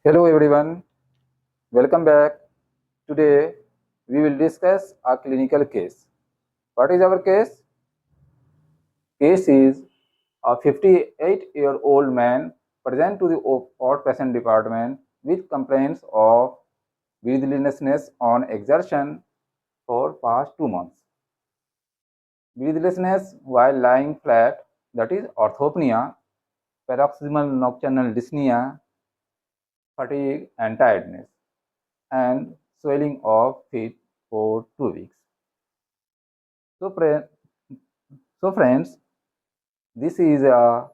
Hello everyone, welcome back. Today we will discuss a clinical case. What is our case? Case is a 58-year-old man present to the outpatient department with complaints of breathlessness on exertion for past 2 months. Breathlessness while lying flat, that is orthopnea, paroxysmal nocturnal dyspnea, fatigue and tiredness, and swelling of feet for 2 weeks. So, friends, this is a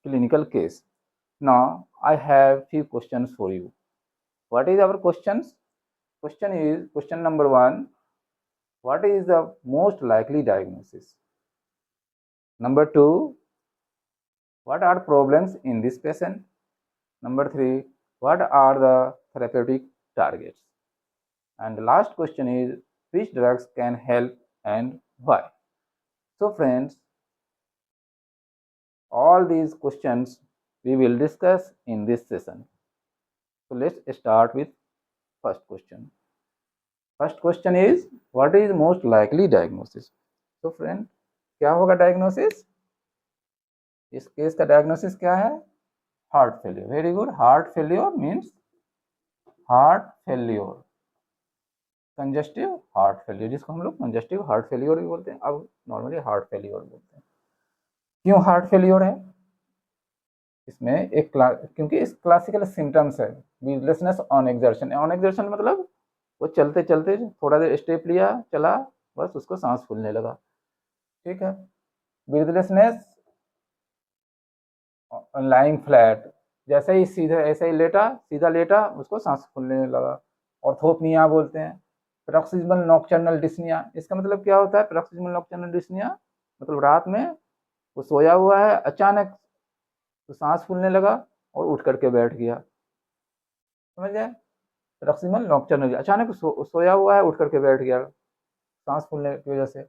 clinical case. Now, I have few questions for you. What is our questions? Question number one. What is the most likely diagnosis? Number two. What are problems in this patient? Number three. What are the therapeutic targets? And the last question is, which drugs can help and why? So, friends, all these questions we will discuss in this session. So let's start with first question. First question is, what is most likely diagnosis? So friend, क्या होगा diagnosis? इस case का diagnosis क्या है? Heart failure. Very good. Heart failure means heart failure, congestive heart failure, जिसको हम लोग congestive heart failure भी बोलते हैं, अब नॉर्मली हार्ट फेलियर बोलते हैं. क्यों हार्ट फेलियर है? इसमें एक क्योंकि इस क्लासिकल सिम्टम्स है breathlessness on exertion. On exertion मतलब वो चलते चलते थोड़ा देर स्टेप लिया, चला, बस उसको सांस फूलने लगा. ठीक है. ब्रीथलेसनेस लाइंग फ्लैट, जैसे ही सीधे ऐसे ही लेटा, सीधा लेटा, उसको सांस फूलने लगा. ऑर्थोपनिया बोलते हैं. पैरोक्सिस्मल नॉक्टर्नल डिस्निया, इसका मतलब क्या होता है? पैरोक्सिस्मल नॉक्टर्नल डिस्निया मतलब रात में वो सोया हुआ है, अचानक तो सांस फूलने लगा और उठ करके बैठ गया. समझ गए? पैरोक्सिस्मल नॉक्टर्नल, अचानक सोया हुआ है, उठ करके बैठ गया सांस फूलने की वजह से.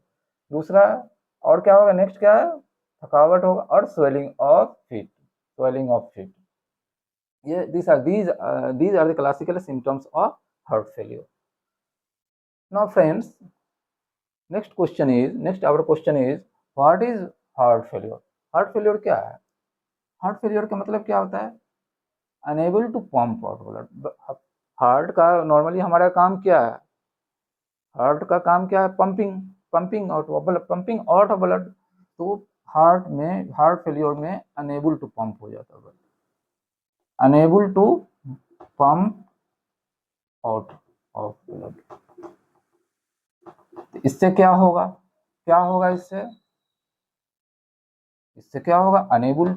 दूसरा और क्या होगा? नेक्स्ट क्या है? थकावट होगा और swelling of feet. Swelling of feet, ये these are the classical symptoms of heart failure. Now friends, next our question is, what is heart failure? Heart failure क्या है? हार्ट फेलियर का मतलब क्या होता है? Unable to pump out blood. Heart का normally हमारा काम क्या है? हार्ट का काम क्या है? Pumping out of blood. तो हार्ट फेलियर में अनेबल टू पंप हो जाता है blood, unable to pump out of blood. इससे क्या होगा? इससे क्या होगा? Unable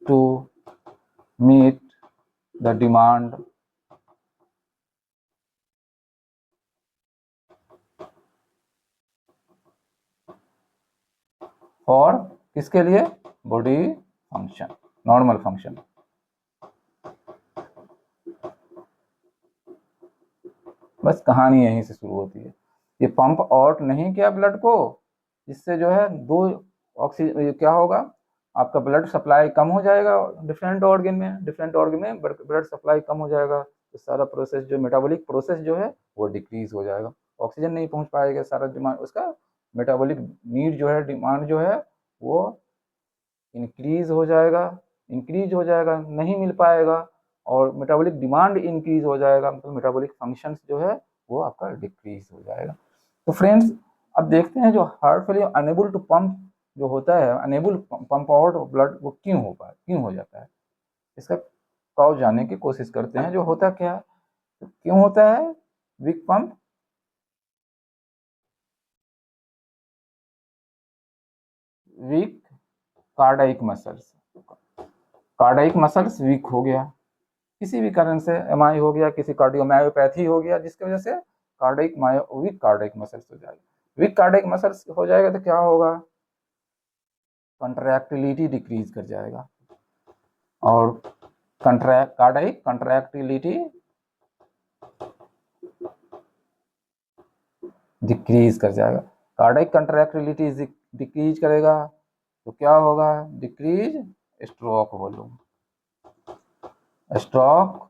to meet the demand for, किसके लिए? Body function, normal function. बस कहानी यहीं से शुरू होती है. ये पंप आउट नहीं किया ब्लड को, इससे जो है दो ऑक्सीजन, क्या होगा? आपका ब्लड सप्लाई कम हो जाएगा. डिफरेंट ऑर्गन में ब्लड सप्लाई कम हो जाएगा, तो सारा प्रोसेस जो मेटाबॉलिक प्रोसेस जो है वो डिक्रीज हो जाएगा. ऑक्सीजन नहीं पहुंच पाएगा, सारा डिमांड उसका मेटाबॉलिक नीड जो है, डिमांड जो है वो इंक्रीज हो जाएगा, नहीं मिल पाएगा, और मेटाबॉलिक डिमांड इंक्रीज हो जाएगा, मतलब मेटाबॉलिक फंक्शंस जो है वो आपका डिक्रीज हो जाएगा. तो फ्रेंड्स, अब देखते हैं जो heart failure unable to pump जो होता है, अनेबल पंप आउट ब्लड, वो क्यों हो जाता है. इसका कॉज जानने की कोशिश करते हैं. जो होता क्या है, तो क्यों होता है weak pump? Weak cardiac muscles weak हो गया, किसी भी कारण से. एमआई हो गया, किसी कार्डियोमायोपैथी हो गया, जिसकी वजह से वीक कार्डियक मसल्स हो जाएगा. वीक कार्डियक मसल्स हो जाएगा तो क्या होगा? कंट्रैक्टिलिटी डिक्रीज कर जाएगा, और कार्डियक कंट्रैक्टिलिटी डिक्रीज कर जाएगा. कार्डियक कंट्रैक्टिलिटी डिक्रीज करेगा तो क्या होगा, decrease stroke volume, stroke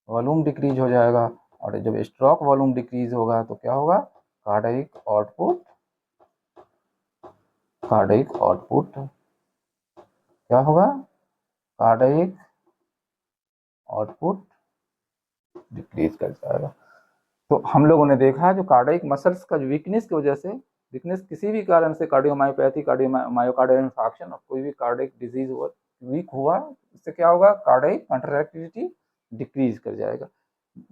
volume decrease हो जाएगा। और जब स्ट्रोक वॉल्यूम डिक्रीज होगा तो क्या होगा, कार्डियक आउटपुट, कार्डियक आउटपुट क्या होगा, कार्डियक आउटपुट डिक्रीज कर जाएगा। तो हम लोगों ने देखा जो कार्डियक मसल्स का वीकनेस की वजह से, वीकनेस किसी भी कारण से, कार्डियोमायोपैथी, मायोकार्डियल इंफार्क्शन और कोई भी कार्डियक डिजीज हुआ, वीक हुआ, इससे क्या होगा, कार्डियक कंट्रैक्टिलिटी डिक्रीज कर जाएगा।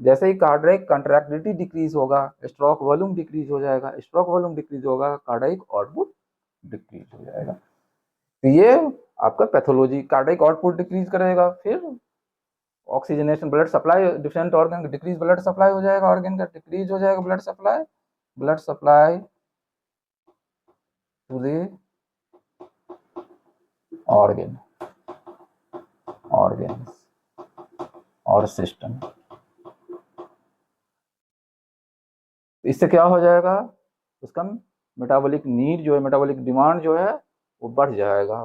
जैसे ही कार्डियक कंट्रैक्टिलिटी डिक्रीज होगा, स्ट्रोक वॉल्यूम डिक्रीज हो जाएगा, स्ट्रोक वॉल्यूम डिक्रीज होगा, कार्डियक आउटपुट डिक्रीज हो जाएगा। तो ये आपका पैथोलॉजी, कार्डियक आउटपुट डिक्रीज करेगा, फिर oxygenation, blood supply different organ का डिक्रीज, ब्लड सप्लाई हो जाएगा, ऑर्गन का डिक्रीज हो जाएगा, blood supply, blood supply to the organ, organs और सिस्टम। इससे क्या हो जाएगा, उसका मेटाबॉलिक नीड जो है, मेटाबॉलिक डिमांड जो है वो बढ़ जाएगा।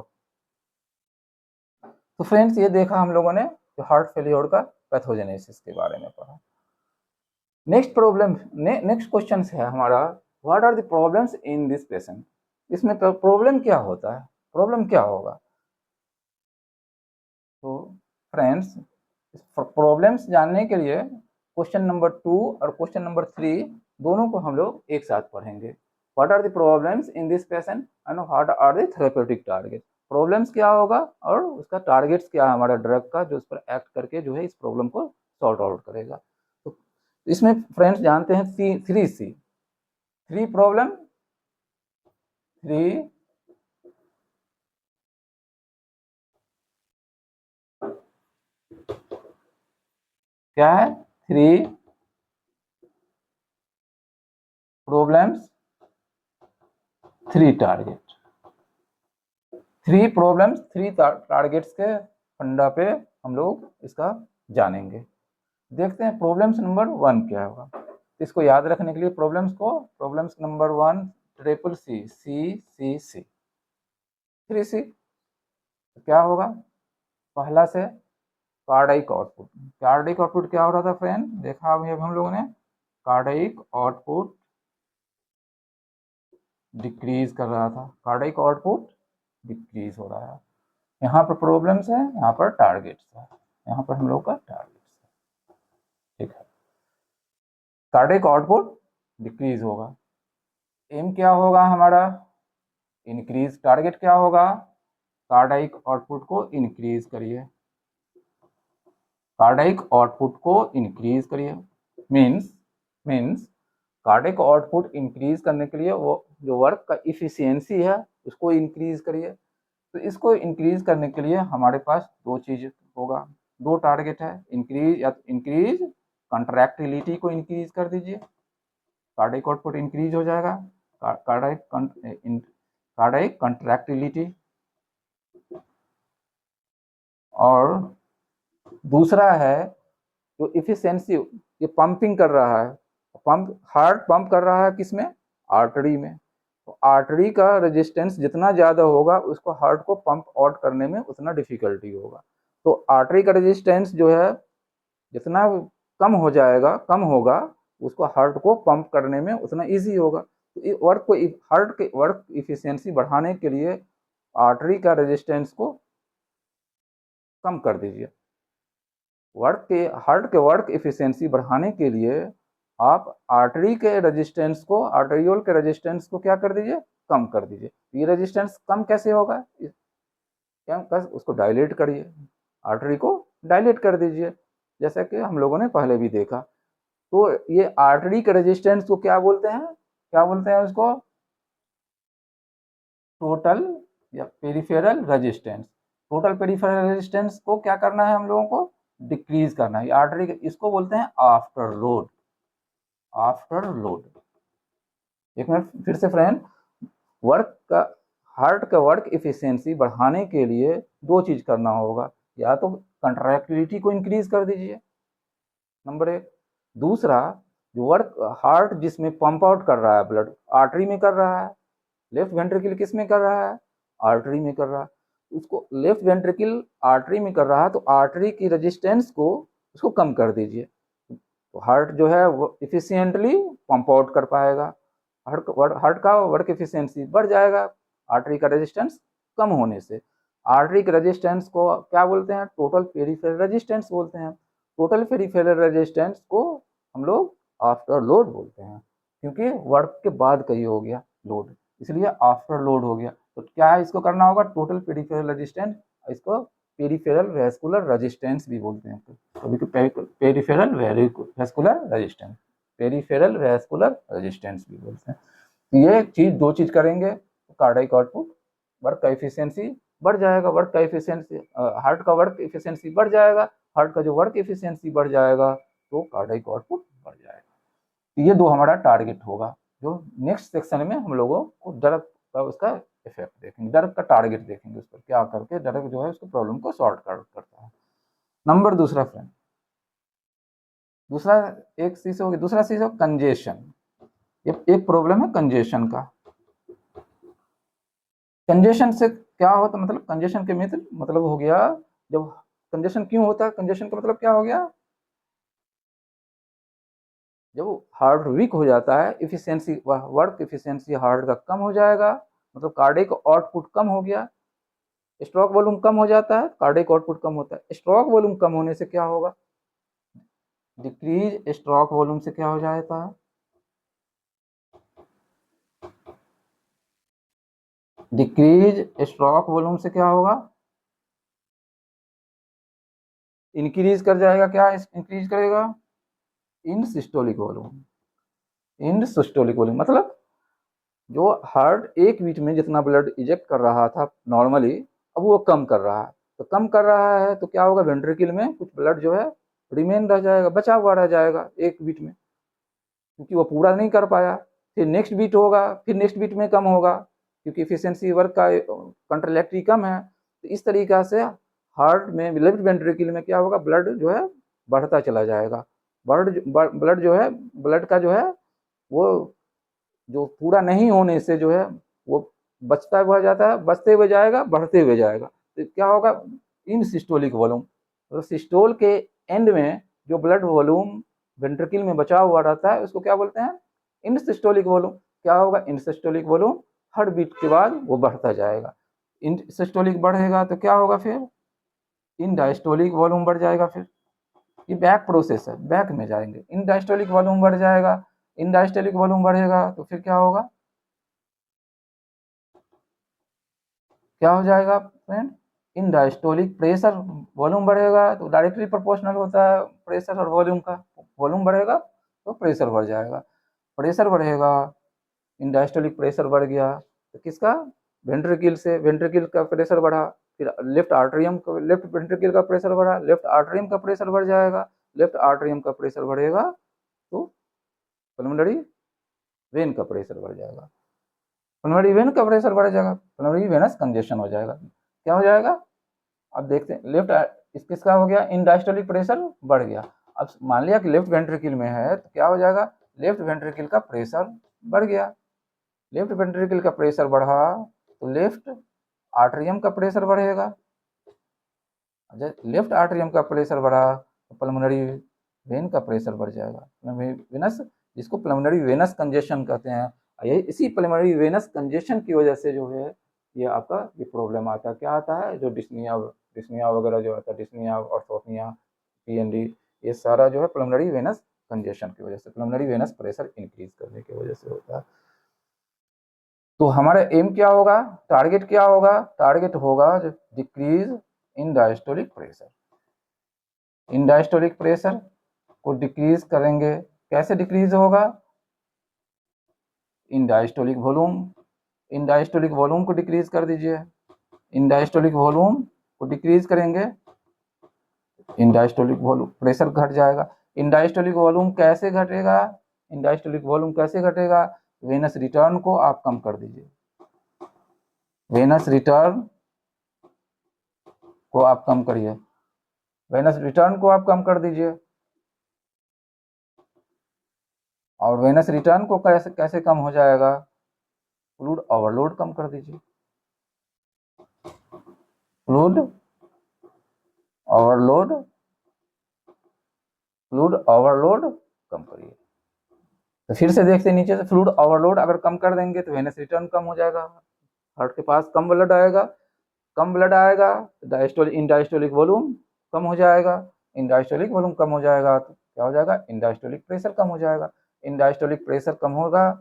तो फ्रेंड्स ये देखा हम लोगों ने हार्ट फेलियर का पैथोजेनेसिस के बारे में पढ़ा। नेक्स्ट प्रॉब्लम, नेक्स्ट क्वेश्चन है हमारा, what are the problems in this patient. इसमें प्रॉब्लम क्या होता है, प्रॉब्लम क्या होगा। तो फ्रेंड्स प्रॉब्लम्स जानने के लिए क्वेश्चन नंबर 2 और क्वेश्चन नंबर 3 दोनों को हम लोग एक साथ पढ़ेंगे। What are the problems in this patient and what are the therapeutic target. Problems क्या होगा और उसका टारगेट्स क्या है हमारा ड्रग का, जो उस पर एक्ट करके जो है इस प्रॉब्लम को सॉल्व आउट करेगा। तो इसमें फ्रेंड्स जानते हैं 3C, 3 प्रॉब्लम, 3 क्या है, 3 प्रॉब्लम्स, 3 टारगेट, 3 प्रॉब्लम्स 3 टारगेट्स के फंडा पे हम लोग इसका जानेंगे। देखते हैं प्रॉब्लम्स नंबर 1 क्या होगा। इसको याद रखने के लिए प्रॉब्लम्स को, प्रॉब्लम्स नंबर 1 ट्रिपल सी, सी 3C क्या होगा, पहला से कार्डियक आउटपुट। कार्डियक आउटपुट क्या हो रहा था फ्रेंड, देखा अभी हम लोगों ने, कार्डियक आउटपुट डिक्रीज कर रहा था, कार्डियक आउटपुट डिक्रीज हो रहा है। यहाँ पर प्रॉब्लम्स है, यहाँ पर टारगेट्स है, यहाँ पर हम लोग का टारगेट्स है, ठीक है। कार्डियक आउटपुट डिक्रीज होगा, एम क्या होगा हमारा, इंक्रीज। टारगेट क्या होगा, कार्डियक आउटपुट को इंक्रीज करिए, कार्डियक आउटपुट को इंक्रीज करिए। मीन्स कार्डियक आउटपुट इंक्रीज करने के लिए वो जो वर्क का इफिशियंसी है उसको इंक्रीज करिए। तो इसको इंक्रीज करने के लिए हमारे पास 2 चीज होगा, 2 टारगेट है, इंक्रीज या इंक्रीज कंट्रैक्टिलिटी को इंक्रीज कर दीजिए, कार्डियक आउटपुट इंक्रीज हो जाएगा, कार्डियक कंट्रैक्टिलिटी। और दूसरा है जो इफिशियंसी, ये पंपिंग कर रहा है, पंप, हार्ट पंप कर रहा है किसमें, आर्टरी में। तो आर्टरी का रेजिस्टेंस जितना ज़्यादा होगा उसको हार्ट को पंप आउट करने में उतना डिफिकल्टी होगा। तो आर्टरी का रेजिस्टेंस जो है जितना कम हो जाएगा, कम होगा, उसको हार्ट को पंप करने में उतना ईजी होगा। तो वर्क को, हार्ट के वर्क इफिशियंसी बढ़ाने के लिए आर्टरी का रेजिस्टेंस को कम कर दीजिए। हार्ट के वर्क इफिशियंसी बढ़ाने के लिए आप आर्टरी के रेजिस्टेंस को, आर्टरियोल के रेजिस्टेंस को क्या कर दीजिए, कम कर दीजिए। ये रेजिस्टेंस कम कैसे होगा, क्या, उसको डायलेट करिए, आर्टरी को डायलेट कर दीजिए, जैसा कि हम लोगों ने पहले भी देखा। तो ये आर्टरी के रेजिस्टेंस को क्या बोलते हैं, क्या बोलते हैं उसको, टोटल या peripheral resistance. Total peripheral resistance को क्या करना है हम लोगों को, डिक्रीज करना है। आर्टरी, इसको बोलते हैं आफ्टर लोड, आफ्टर लोड। एक मिनट फिर से फ्रेंड, वर्क का, हार्ट का वर्क इफिशियंसी बढ़ाने के लिए 2 चीज करना होगा, या तो कंट्रैक्टिलिटी को इंक्रीज कर दीजिए, नंबर 1। दूसरा, जो वर्क हार्ट जिसमें पंप आउट कर रहा है ब्लड, आर्टरी में कर रहा है, लेफ्ट वेंट्रिकल किस में कर रहा है, आर्टरी में कर रहा है, उसको लेफ्ट वेंट्रिकल आर्टरी में कर रहा है, तो आर्टरी की रेजिस्टेंस को उसको कम कर दीजिए, तो हार्ट जो है वो इफिशियंटली पंप आउट कर पाएगा, हार्ट का वर्क इफिशियंसी बढ़ जाएगा आर्टरी का रेजिस्टेंस कम होने से। आर्टरी के रेजिस्टेंस को क्या बोलते हैं, टोटल पेरिफेरल रेजिस्टेंस बोलते हैं। टोटल पेरिफेरल रेजिस्टेंस को हम लोग आफ्टर लोड बोलते हैं, क्योंकि वर्क के बाद का ही हो गया लोड, इसलिए आफ्टर लोड हो गया। तो क्या है, इसको करना होगा टोटल पेरिफेरल रेजिस्टेंस, इसको पेरिफेरल वैस्कुलर रेजिस्टेंस भी बोलते हैं, कभी peripheral vascular resistance, peripheral vascular resistance भी बोलते हैं। ये चीज, दो चीज करेंगे तो कार्डियक आउटपुट, वर्क का एफिशिएंसी बढ़ जाएगा, वर्क का एफिशिएंसी, हार्ट का वर्क एफिशिएंसी बढ़ जाएगा, हार्ट का जो वर्क एफिशिएंसी बढ़ जाएगा तो कार्डियक आउटपुट बढ़ जाएगा। तो ये दो हमारा टारगेट होगा, जो नेक्स्ट सेक्शन में हम लोगों को ड्रग का उसका इफेक्ट देखेंगे, ड्रग का टारगेट देखेंगे, उस पर क्या करके ड्रग जो है उसको प्रॉब्लम को सॉल्व करता है। नंबर दूसरा फ्रेंड, दूसरा एक चीज होगी, दूसरा चीज हो कंजेशन। ये एक प्रॉब्लम है कंजेशन का। कंजेशन से क्या होता, मतलब कंजेशन के मतलब हो गया, जब कंजेशन क्यों होता है, कंजेशन का मतलब क्या हो गया, जब हार्ट वीक हो जाता है, इफिशियंसी, वर्क इफिशियंसी हार्ट का कम हो जाएगा, मतलब कार्डियक आउटपुट कम हो गया, स्ट्रोक वॉल्यूम कम हो जाता है, कार्डियक आउटपुट कम होता है। स्ट्रोक वॉल्यूम कम होने से क्या होगा, डिक्रीज स्ट्रोक वॉल्यूम से क्या हो जाता है, डिक्रीज स्ट्रोक वॉल्यूम से क्या होगा, इंक्रीज कर जाएगा, क्या इंक्रीज करेगा, इन सिस्टोलिक वॉल्यूम, इन सिस्टोलिक वॉल्यूम, मतलब जो हार्ट एक बीट में जितना ब्लड इजेक्ट कर रहा था नॉर्मली, अब वो कम कर रहा है, तो कम कर रहा है तो क्या होगा, वेंट्रिकल में कुछ ब्लड जो है रिमेन रह जाएगा, बचा हुआ रह जाएगा एक बीट में, क्योंकि वो पूरा नहीं कर पाया, फिर नेक्स्ट बीट होगा, फिर नेक्स्ट बीट में कम होगा, क्योंकि इफिशियंसी वर्क का कंट्रोलैक्ट्री कम है। तो इस तरीका से हार्ट में लेफ्ट वेंट्रिकल में क्या होगा, ब्लड जो है बढ़ता चला जाएगा, ब्लड जो है, ब्लड का जो है वो जो पूरा नहीं होने से जो है वो बचता हुआ जाता है, बचते हुए जाएगा, बढ़ते हुए जाएगा, तो क्या होगा, इन सिस्टोलिक वॉल्यूम, तो सिस्टोल के एंड में जो ब्लड वॉल्यूम वेंट्रिकल में बचा हुआ रहता है उसको क्या बोलते हैं, इन सिस्टोलिक वॉल्यूम। क्या होगा, इन सिस्टोलिक वॉल्यूम हर बीट के बाद वो बढ़ता जाएगा, इन सिस्टोलिक बढ़ेगा तो क्या होगा, फिर इन डायस्टोलिक वॉल्यूम बढ़ जाएगा, फिर ये बैक प्रोसेस है, बैक में जाएंगे, इन डायस्टोलिक वॉल्यूम बढ़ जाएगा, इन डायस्टोलिक वॉल्यूम बढ़ेगा तो फिर क्या होगा, क्या हो जाएगा फ्रेंड, इन डायस्टोलिक प्रेशर, वॉल्यूम बढ़ेगा तो डायरेक्टली प्रोपोर्शनल होता है प्रेशर और वॉल्यूम का, वॉल्यूम बढ़ेगा तो प्रेशर बढ़ जाएगा, प्रेशर बढ़ेगा, इन डायस्टोलिक प्रेशर बढ़ गया तो किसका, वेंट्रिकल से, वेंट्रिकल का प्रेशर बढ़ा, फिर लेफ्ट आर्टरियम, लेफ्ट वेंट्रिकल का प्रेशर बढ़ा, लेफ्ट आर्टरियम का प्रेशर बढ़ जाएगा, लेफ्ट आर्टरियम का प्रेशर बढ़ेगा तो पल्मोनरी वेन का प्रेशर बढ़ जाएगा, पल्मोनरी वेन का प्रेशर बढ़ जाएगा, पल्मोनरी वेनस कंजेशन हो जाएगा, क्या हो जाएगा, अब देखते हैं लेफ्ट किसका हो गया, इन डायस्टोलिक प्रेशर बढ़ गया। अब मान लिया कि लेफ्ट वेंट्रिकल में है तो क्या हो जाएगा, लेफ्ट वेंट्रिकल का प्रेशर बढ़ गया, लेफ्ट वेंट्रिकल का प्रेशर बढ़ा तो लेफ्ट आर्टरियम का प्रेशर बढ़ेगा, लेफ्ट आर्टरियम का प्रेशर बढ़ा तो पल्मोनरी वेन का प्रेशर बढ़ जाएगा, वेनस, जिसको पल्मोनरी वेनस कंजेशन कहते हैं। यही इसी पल्मोनरी वेनस कंजेशन की वजह से जो है ये आपका ये प्रॉब्लम आता है, क्या आता है, जो डिस्निया, डिस्निया वगैरह जो आता है, डिस्निया, ऑर्थोपनिया, पीएनडी, ये सारा जो है पल्मोनरी वेनस कंजेशन की वजह से, पल्मोनरी वेनस प्रेशर इंक्रीज करने की वजह से होता है। तो हमारा एम क्या होगा, टारगेट क्या होगा, टारगेट होगा जो decrease in diastolic pressure, in diastolic pressure को डिक्रीज करेंगे, कैसे डिक्रीज होगा, इन diastolic volume, in diastolic volume को डिक्रीज कर दीजिए, इन डायस्टोलिक वॉल्यूम को डिक्रीज करेंगे, इन डायस्टोलिक वॉल्यूम प्रेशर घट जाएगा, इन डायस्टोलिक वॉल्यूम कैसे घटेगा, इन डायस्टोलिक वॉल्यूम कैसे घटेगा, वेनस रिटर्न को आप कम कर दीजिए, वेनस रिटर्न को आप कम करिए, वेनस रिटर्न को आप कम कर दीजिए, और वेनस रिटर्न को कैसे कैसे कम हो जाएगा, फ्लूइड ओवरलोड कम कर दीजिए, फ्लूइड ओवरलोड, फ्लूइड ओवरलोड कम करिए। तो फिर से देखते नीचे से, फ्लूइड ओवरलोड अगर कम कर देंगे तो वेनस रिटर्न कम हो जाएगा, हार्ट के पास कम ब्लड आएगा, कम ब्लड आएगा डायस्टोलिक इन डायस्टोलिक वॉल्यूम कम हो जाएगा, इन डायस्टोलिक वॉल्यूम कम हो जाएगा तो क्या हो जाएगा, इन डायस्टोलिक प्रेशर कम हो जाएगा, इन डायस्टोलिक प्रेशर कम होगा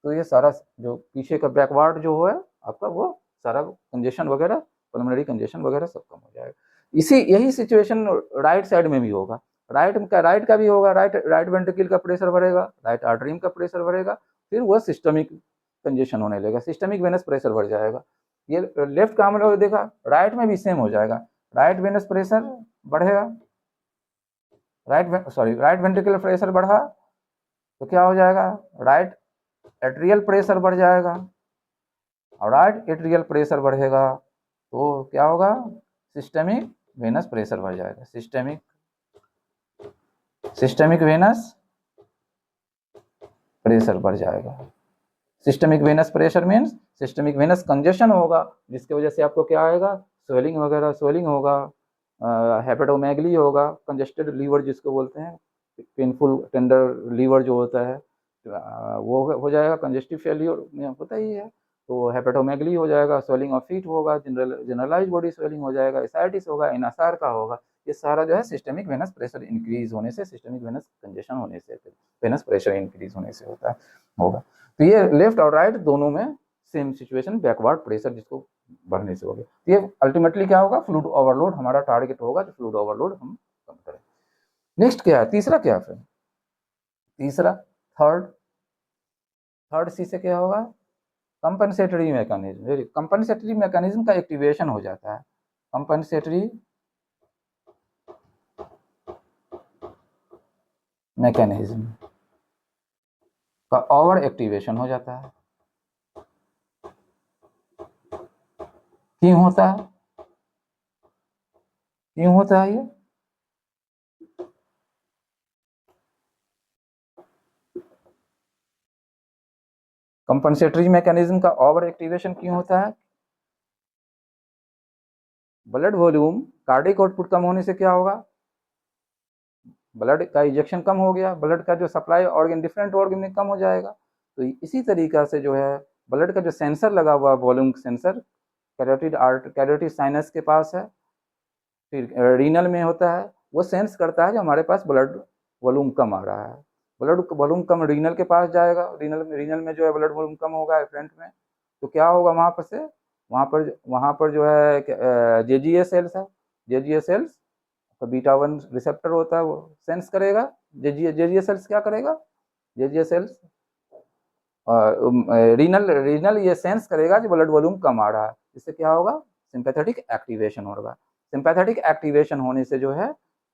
तो ये सारा जो पीछे का बैकवार्ड जो है आपका वो सारा कंजेशन वगैरह, पल्मोनरी कंजेशन वगैरह सब कम हो जाएगा। यही सिचुएशन राइट साइड में भी होगा, राइट का भी होगा, राइट वेंट्रिकल का प्रेशर बढ़ेगा, राइट आर्टरी का प्रेशर बढ़ेगा, फिर वह सिस्टमिक कंजेशन होने लगेगा, सिस्टमिक वेनस प्रेशर बढ़ जाएगा। ये लेफ्ट का हम लोग देखा, राइट में भी सेम हो जाएगा, राइट वेनस प्रेशर बढ़ेगा, राइट वेंट्रिकुलर प्रेशर बढ़ा तो क्या हो जाएगा, राइट एट्रियल प्रेशर बढ़ जाएगा, और राइट एट्रियल प्रेशर बढ़ेगा तो क्या होगा, सिस्टमिक वेनस प्रेशर बढ़ जाएगा, सिस्टमिक वेनस प्रेशर बढ़ जाएगा। Systemic venous pressure means systemic venous congestion होगा, जिसकी वजह से आपको क्या आएगा, स्वेलिंग वगैरह, स्वेलिंग होगा, हेपेटोमेगली होगा, कंजेस्टेड लीवर जिसको बोलते हैं, पेनफुल टेंडर लीवर जो होता है वो हो जाएगा, कंजेस्टिव फेल्यूर में होता ही है, तो हेपेटोमेगली हो जाएगा, स्वेलिंग ऑफ फीट होगा, जनरलाइज बॉडी स्वेलिंग हो जाएगा, एसाइटिस होगा, इनासार का होगा। ये सारा जो है सिस्टमिक वेनस प्रेशर इंक्रीज होने से, सिस्टमिक वेनस कंजेशन होने से, वेनस प्रेशर इंक्रीज होने से होता है होगा। तो ये लेफ्ट और राइट दोनों में सेम सिचुएशन, बैकवर्ड प्रेशर जिसको बढ़ने से हो गया। तो ये अल्टीमेटली क्या होगा, फ्लूइड ओवरलोड हमारा टारगेट होगा, तो फ्लूइड ओवरलोड हम कम करें। नेक्स्ट क्या है, तीसरा क्या है, तीसरा थर्ड सी से क्या होगा, कंपनसेटरी मैकेनिज्म। कंपनसेटरी मैकेनिज्म का एक्टिवेशन हो जाता है, कंपनसेटरी मैकेनिज्म का ओवर एक्टिवेशन हो जाता है। क्यों होता है, क्यों होता है ये, कंपनसेटरी मैकेनिज्म का ओवर एक्टिवेशन क्यों होता है, ब्लड वॉल्यूम, कार्डिक आउटपुट कम होने से क्या होगा, ब्लड का इजेक्शन कम हो गया, ब्लड का जो सप्लाई ऑर्गन डिफरेंट ऑर्गन में कम हो जाएगा। तो इसी तरीका से जो है ब्लड का जो सेंसर लगा हुआ है, वॉल्यूम सेंसर, कैरोटिड साइनस के पास है, फिर रीनल में होता है, वो सेंस करता है जो हमारे पास ब्लड वॉल्यूम कम आ रहा है, ब्लड वॉल्यूम कम रीनल के पास जाएगा, रीनल में जो है ब्लड वॉल्यूम कम होगा फ्रंट में, तो क्या होगा वहाँ पर से, वहाँ पर जो है जेजीए सेल्स है, जेजीए सेल्स तो बीटा 1 रिसेप्टर होता है, वो सेंस करेगा, जेजीए सेल्स क्या करेगा, जेजीए सेल्स रीनल ये सेंस करेगा कि ब्लड वॉल्यूम कम आ रहा है, इससे क्या होगा, सिंपैथेटिक एक्टिवेशन होगा, सिंपैथेटिक एक्टिवेशन होने से जो है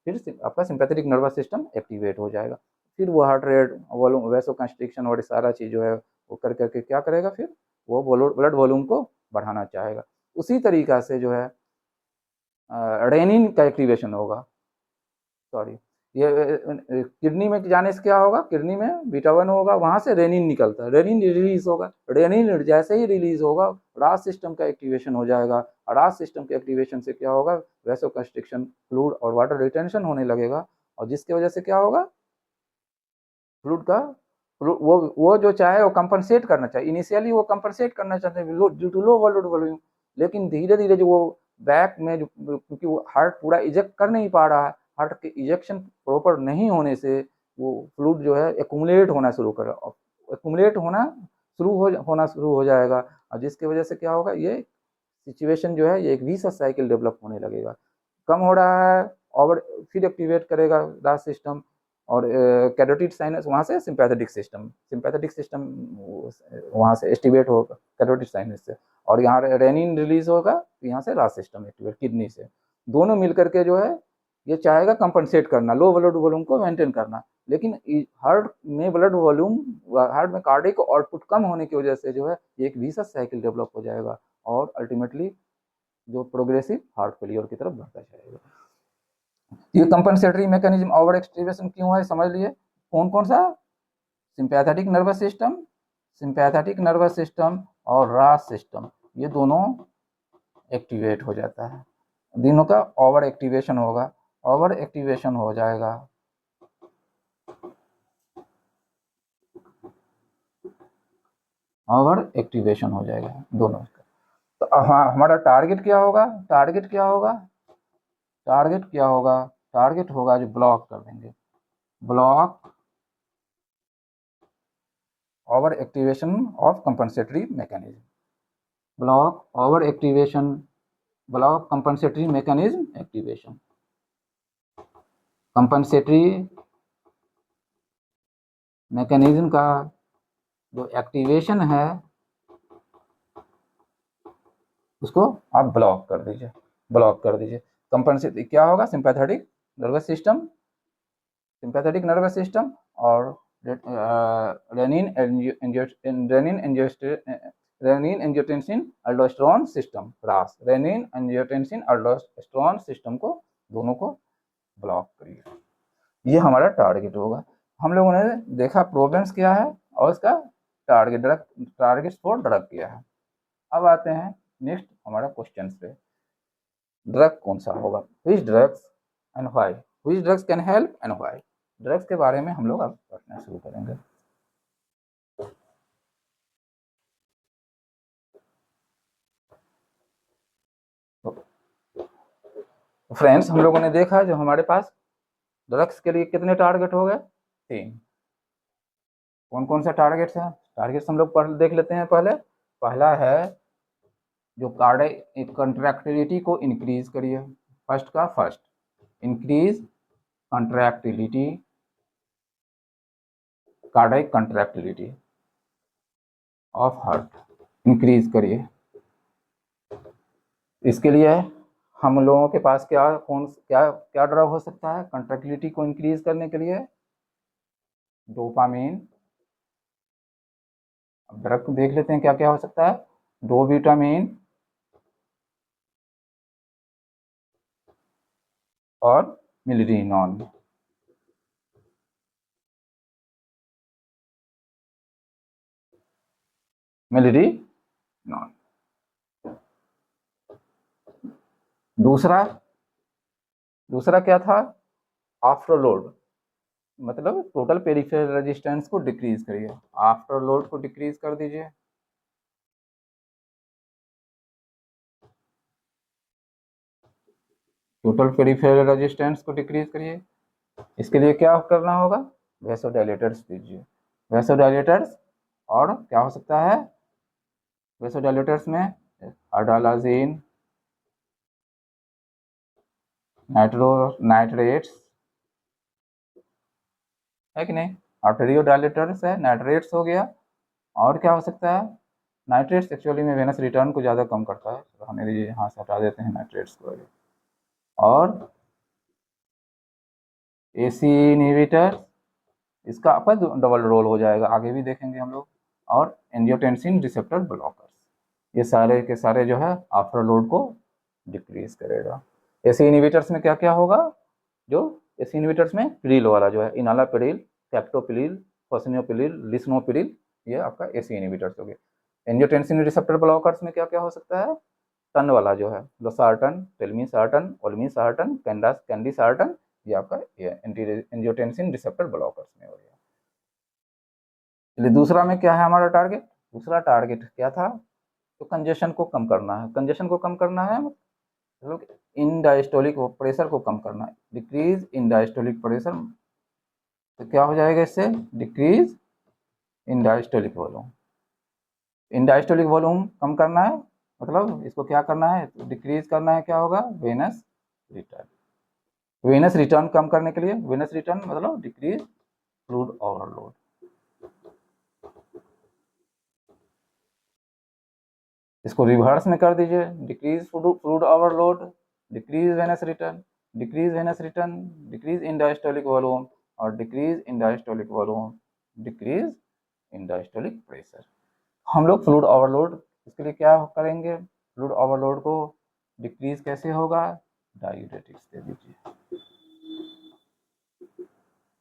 फिर आपका सिंपैथेटिक नर्वस सिस्टम एक्टिवेट हो जाएगा, फिर वो heart rate, volume, vaso constriction और सारा चीज़ जो है वो कर करके क्या करेगा, फिर वो ब्लड वॉल्यूम को बढ़ाना चाहेगा। उसी तरीका से जो है रेनिन का एक्टिवेशन होगा, सॉरी ये किडनी में जाने से क्या होगा, किडनी में बीटा 1 होगा, वहां से रेनिन निकलता है, रेनिन रिलीज होगा, रेनिन जैसे ही रिलीज होगा रास सिस्टम का एक्टिवेशन हो जाएगा, रास सिस्टम के एक्टिवेशन से क्या होगा, वैसो कंस्ट्रिक्शन, फ्लूइड और वाटर रिटेंशन होने लगेगा, और जिसकी वजह से क्या होगा, फ्लूइड का वो जो चाहे वो कंपनसेट करना चाहिए, इनिशियली वो कंपनसेट करना चाहते हैं ड्यू टू लो वॉल्यूम, लेकिन धीरे धीरे जो वो बैक में जो, क्योंकि वो हार्ट पूरा इजेक्ट कर नहीं पा रहा है, हार्ट के इजेक्शन प्रॉपर नहीं होने से वो फ्लूइड जो है एक्यूमुलेट होना शुरू कर, एक्यूमुलेट होना शुरू हो जाएगा, और जिसकी वजह से क्या होगा, ये सिचुएशन जो है ये एक विशस साइकिल डेवलप होने लगेगा, कम हो रहा है और फिर एक्टिवेट करेगा रास सिस्टम, और कैरोटिड साइनस वहाँ से सिंपैथेटिक सिस्टम वहाँ से एक्टिवेट होगा कैरोटिड साइनस से, और यहाँ रेनिन रिलीज होगा, यहाँ से रास सिस्टम एक्टिवेट किडनी से, दोनों मिलकर के जो है ये चाहेगा कंपनसेट करना, लो ब्लड वॉल्यूम को मेंटेन करना, लेकिन हार्ट में ब्लड वॉल्यूम, हार्ट में कार्डिक आउटपुट कम होने की वजह से जो है एक विशस साइकिल डेवलप हो जाएगा, और अल्टीमेटली जो प्रोग्रेसिव हार्ट फेलियर की तरफ बढ़ता जाएगा। ये कंपनसेटरी मैकेनिज्म ओवर एक्टिवेशन क्यों है, समझ लिए, कौन कौन सा, सिंपैथेटिक नर्वस सिस्टम, और रास सिस्टम, ये दोनों एक्टिवेट हो जाता है, तीनों का ओवर एक्टिवेशन होगा, ओवर एक्टिवेशन हो जाएगा। ओवर एक्टिवेशन हो जाएगा दोनों का। तो हाँ, हमारा टारगेट क्या होगा, टारगेट क्या होगा, टारगेट क्या होगा, टारगेट होगा जो ब्लॉक कर देंगे, block over activation of compensatory mechanism, block over activation, block compensatory mechanism activation, compensatory mechanism का जो एक्टिवेशन है उसको आप ब्लॉक कर दीजिए, ब्लॉक कर दीजिए। कंपनसेटरी क्या होगा, sympathetic nervous system, sympathetic nervous system और रेनिन एंजियोटेंसिन अल्डोस्टेरोन सिस्टम, रास रेनिन एंजियोटेंसिन अल्डोस्टेरोन सिस्टम को, दोनों को ब्लॉक करिए। ये हमारा टारगेट होगा। हम लोगों ने देखा प्रॉब्लम्स क्या है और उसका target, drug target for drug क्या है। अब आते हैं नेक्स्ट हमारा क्वेश्चन पे, ड्रग कौन सा होगा, which drugs and why, which drugs can help and why. Drugs के बारे में हम लोग अब पढ़ना शुरू करेंगे। तो फ्रेंड्स, हम लोगों ने देखा जो हमारे पास ड्रग्स के लिए कितने टारगेट हो गए, 3। कौन कौन सा टारगेट्स है, टारगेट्स हम लोग पढ़ देख लेते हैं। पहला है जो कार्डियक कंट्रैक्टिलिटी को इंक्रीज करिए, फर्स्ट का first, increase contractility, cardiac contractility of heart increase करिए। इसके लिए हम लोगों के पास क्या ड्रग हो सकता है कंट्रैक्टिलिटी को इंक्रीज करने के लिए, डोपामिन। अब ड्रग को देख लेते हैं क्या क्या हो सकता है, डोविटामिन और मिलरिनॉन। मिलरिनॉन। दूसरा दूसरा क्या था, आफ्टर लोड, मतलब टोटल पेरिफेरल रेजिस्टेंस को डिक्रीज करिए, आफ्टर लोड को डिक्रीज कर दीजिए। टोटल पेरिफेरल रेजिस्टेंस को डिक्रीज करिए। इसके लिए क्या करना होगा, वैसोडाइलेटर्स दीजिए, वैसोडाइलेटर्स। और क्या हो सकता है वैसोडाइलेटर्स में, हाइड्रोलाजीन, नाइट्रेट्स है कि नहीं, आर्टेरियोडाइलेटर्स है, नाइट्रेट्स हो गया। और क्या हो सकता है, नाइट्रेट्स एक्चुअली में वेनस रिटर्न को ज़्यादा कम करता है, तो हमें यहाँ से हटा देते हैं नाइट्रेट्स को। और एसी इनहिबिटर, इसका आपका डबल रोल हो जाएगा, आगे भी देखेंगे हम लोग। और एंजियोटेंसिन रिसेप्टर ब्लॉकर्स, ये सारे के सारे जो है आफ्टर लोड को डिक्रीज करेगा। एसी इनहिबिटर्स में क्या क्या होगा, जो एसी इनहिबिटर्स में पिरिल वाला जो है, इनालापिरिल, कैप्टोपिरिल, फॉस्फेनोपिरिल, लिस्नोपिरिल, ये आपका एसी इनहिबिटर्स हो गए। एंजियोटेंसिन रिसेप्टर ब्लॉकर्स में क्या क्या हो सकता है, टन वाला जो है, लोसार्टन, टेलमीसार्टन, ओल्मीसार्टन, कैंडीसार्टन, ये आपका एंजियोटेंसिन रिसेप्टर ब्लॉकर्स में हो गया। चलिए दूसरा में क्या है हमारा टारगेट, दूसरा टारगेट क्या था, तो कंजेशन को कम करना है, कंजेशन को कम करना है, मतलब इन डायस्टोलिक प्रेशर को कम करना है, डिक्रीज इन डायस्टोलिक प्रेशर। तो क्या हो जाएगा इससे, decrease in diastolic volume, in diastolic volume कम करना है, मतलब इसको क्या करना है, डिक्रीज करना है, क्या होगा, वेनस रिटर्न। वेनस रिटर्न कम करने के लिए, वेनस रिटर्न मतलब डिक्रीज फ्लूइड ओवरलोड। इसको रिवर्स में कर दीजिए, decrease fluid overload, decrease venous return, decrease venous return, decrease in diastolic volume, और decrease in diastolic volume, decrease in diastolic pressure. हम लोग फ्लूइड ओवरलोड, इसके लिए क्या करेंगे, फ्लूइड ओवरलोड को डिक्रीज कैसे होगा, डायूरेटिक्स दे दीजिए,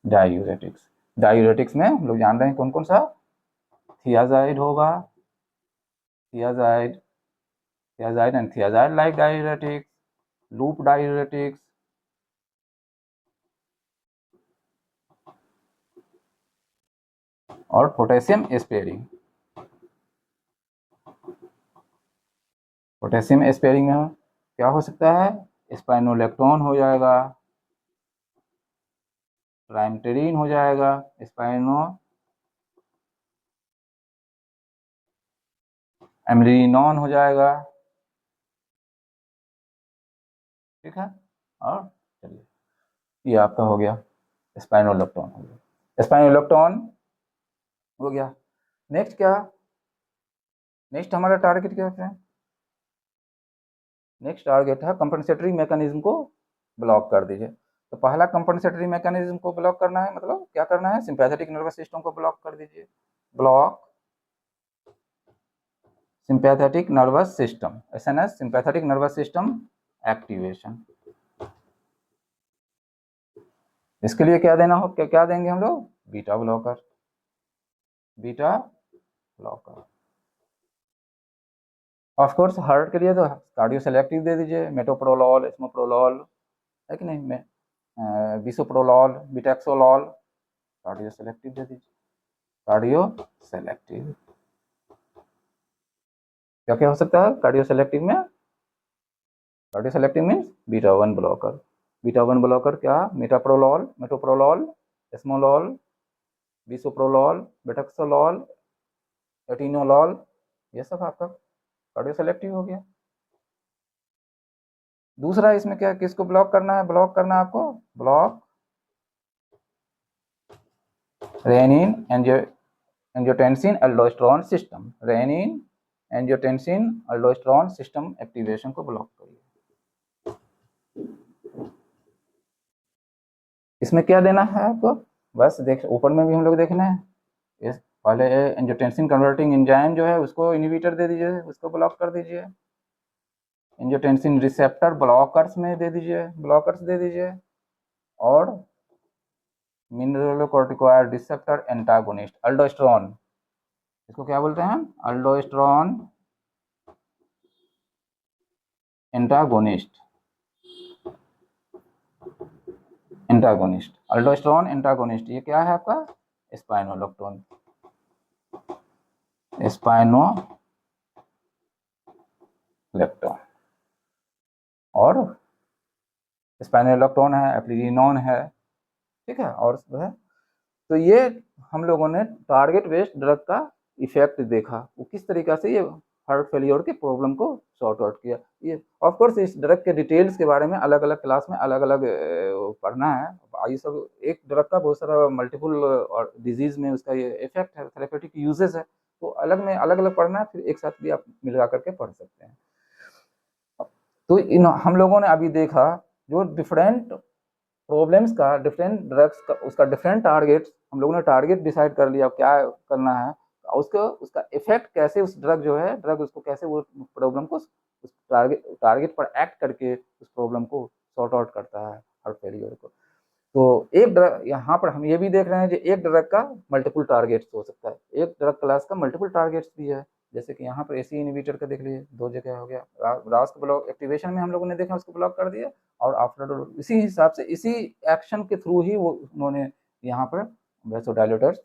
डायूरेटिक्स। डायूरेटिक्स में हम लोग जान रहे हैं कौन कौन सा, थियाजाइड होगा, thiazide and thiazide like diuretics, loop diuretics, और पोटेशियम स्पेयरिंग। पोटेशियम स्पेयरिंग में क्या हो सकता है, स्पाइनोलेक्टोन हो जाएगा, ट्राइमटेरिन हो जाएगा, एमरीनॉन हो जाएगा, ठीक है। और चलिए ये आपका हो गया स्पाइनोलेक्टोन हो गया, स्पाइनोलेक्टोन हो गया। नेक्स्ट क्या, नेक्स्ट हमारा टारगेट क्या है, नेक्स्ट टारगेट है कंपनसेटरी मैकेनिज्म को ब्लॉक कर दीजिए। तो पहला कंपनसेटरी मैकेनिज्म को ब्लॉक करना है, मतलब क्या करना है, सिंपैथेटिक नर्वस सिस्टम को ब्लॉक कर दीजिए। Block sympathetic nervous system, SNS, sympathetic nervous system activation. इसके लिए क्या देना हो, क्या देंगे हम लोग, beta blocker, beta blocker. Of course heart के लिए तो कार्डियो सेलेक्टिव दे दीजिए, मेटोप्रोलॉल, एस्मोप्रोलॉल, है कि नहीं, बिसोप्रोलॉल, बिटेक्सोलॉल, कार्डियो सेलेक्टिव दे दीजिए, कार्डियो सेलेक्टिव। क्या क्या हो सकता है कार्डियो सेलेक्टिव में, cardio selective means beta 1 blocker, beta 1 blocker क्या, मेटाप्रोलॉल, मेटोप्रोलॉल, एस्मोलॉल, बिसोप्रोलॉल, बिटेक्सोलॉल, एटिनोलॉल, ये सब आपका कार्डियो सेलेक्टिव हो गया। दूसरा इसमें क्या, किसको ब्लॉक करना है, ब्लॉक करना है आपको, block renin angiotensin aldosterone system, renin angiotensin aldosterone system activation को ब्लॉक करिए। इसमें क्या देना है आपको, बस देख ऊपर में भी हम लोग देखना है, इस पहले एंजियोटेंसिन कन्वर्टिंग एंजाइम जो है उसको इनहिबिटर दे दीजिए, उसको ब्लॉक कर दीजिए। एंजियोटेंसिन रिसेप्टर ब्लॉकर्स में दे दीजिए, ब्लॉकर्स दे दीजिए। और मिनरलोकॉर्टिकॉइड रिसेप्टर एंटागोनिस्ट, अल्डोस्टेरोन, इसको क्या बोलते हैं, अल्डोस्टेरोन एंटागोनिस्ट, एंटागोनिस्ट, अल्डोस्टेरोन एंटागोनिस्ट, ये क्या है आपका, स्पाइनोलेक्टोन, स्पाइनोलेक्टोन। और स्पाइनोलेक्टोन है, एप्लिजिनोन है, ठीक है। और है तो ये हम लोगों ने टारगेट बेस्ड ड्रग का इफेक्ट देखा, वो किस तरीका से ये हार्ट फेलियर के प्रॉब्लम को सॉर्ट आउट किया। ये ऑफ कोर्स इस ड्रग के डिटेल्स के बारे में अलग अलग क्लास में अलग अलग पढ़ना है, ये सब एक ड्रग का बहुत सारा मल्टीपल और डिजीज में उसका ये इफेक्ट है, थेरेपेटिक यूजेस है, तो अलग में अलग अलग पढ़ना है, फिर एक साथ भी आप मिला करके पढ़ सकते हैं। तो इन हम लोगों ने अभी देखा जो डिफरेंट प्रॉब्लम्स का, डिफरेंट ड्रग्स का, उसका डिफरेंट टारगेट, हम लोगों ने टारगेट डिसाइड कर लिया क्या करना है, उसका उसका इफेक्ट कैसे, उस ड्रग जो है ड्रग उसको कैसे वो प्रॉब्लम को उस टारगेट पर एक्ट करके उस प्रॉब्लम को सॉर्ट आउट करता है, हार्ट फेलियर को। तो एक ड्रग यहाँ पर हम ये भी देख रहे हैं कि एक ड्रग का मल्टीपल टारगेट्स हो सकता है, एक ड्रग क्लास का मल्टीपल टारगेट्स भी है, जैसे कि यहाँ पर एसी इनहिबिटर का देख लीजिए, दो जगह हो गया, रास को ब्लॉक एक्टिवेशन में हम लोगों ने देखा उसको ब्लॉक कर दिया, और आफ्टर इसी हिसाब से इसी एक्शन के थ्रू ही वो उन्होंने यहाँ पर वैसोडायलेटर्स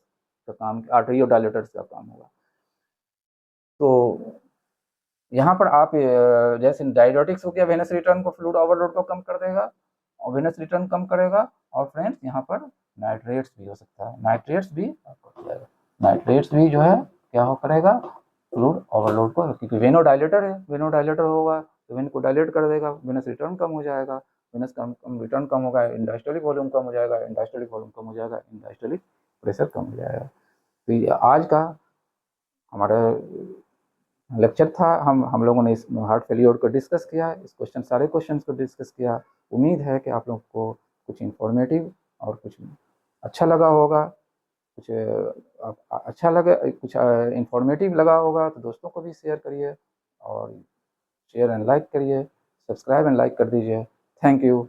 का काम, आर्टेरियोडायलेटर्स का काम होगा। तो यहाँ पर आप जैसे डायरेटिक्स हो गया, वेनस रिटर्न को, फ्लूइड ओवरलोड को कम कर देगा और वेनस रिटर्न कम करेगा। और फ्रेंड्स यहाँ पर नाइट्रेट्स भी हो सकता है, नाइट्रेट्स भी आपको जाएगा, नाइट्रेट्स भी जो है क्या हो करेगा, फ्लूइड ओवरलोड को, क्योंकि वेनो डायलेटर है, वेनो डायलेटर होगा तो वेन को डायलेट कर देगा, वेनस रिटर्न कम हो जाएगा, वेनस रिटर्न कम होगा, इंडास्टोलिक वॉल्यूम कम हो जाएगा, इंडास्टोलिक वॉल्यूम कम हो जाएगा, इंडास्टोलिक प्रेशर कम हो जाएगा। तो ये आज का हमारा लेक्चर था, हम लोगों ने इस हार्ट फेलियर को डिस्कस किया, इस क्वेश्चन सारे क्वेश्चंस को डिस्कस किया। उम्मीद है कि आप लोग को कुछ इन्फॉर्मेटिव और कुछ अच्छा लगा होगा, कुछ अच्छा लगे, कुछ इन्फॉर्मेटिव लगा होगा तो दोस्तों को भी शेयर करिए, और शेयर एंड लाइक करिए, सब्सक्राइब एंड लाइक कर दीजिए। Thank you.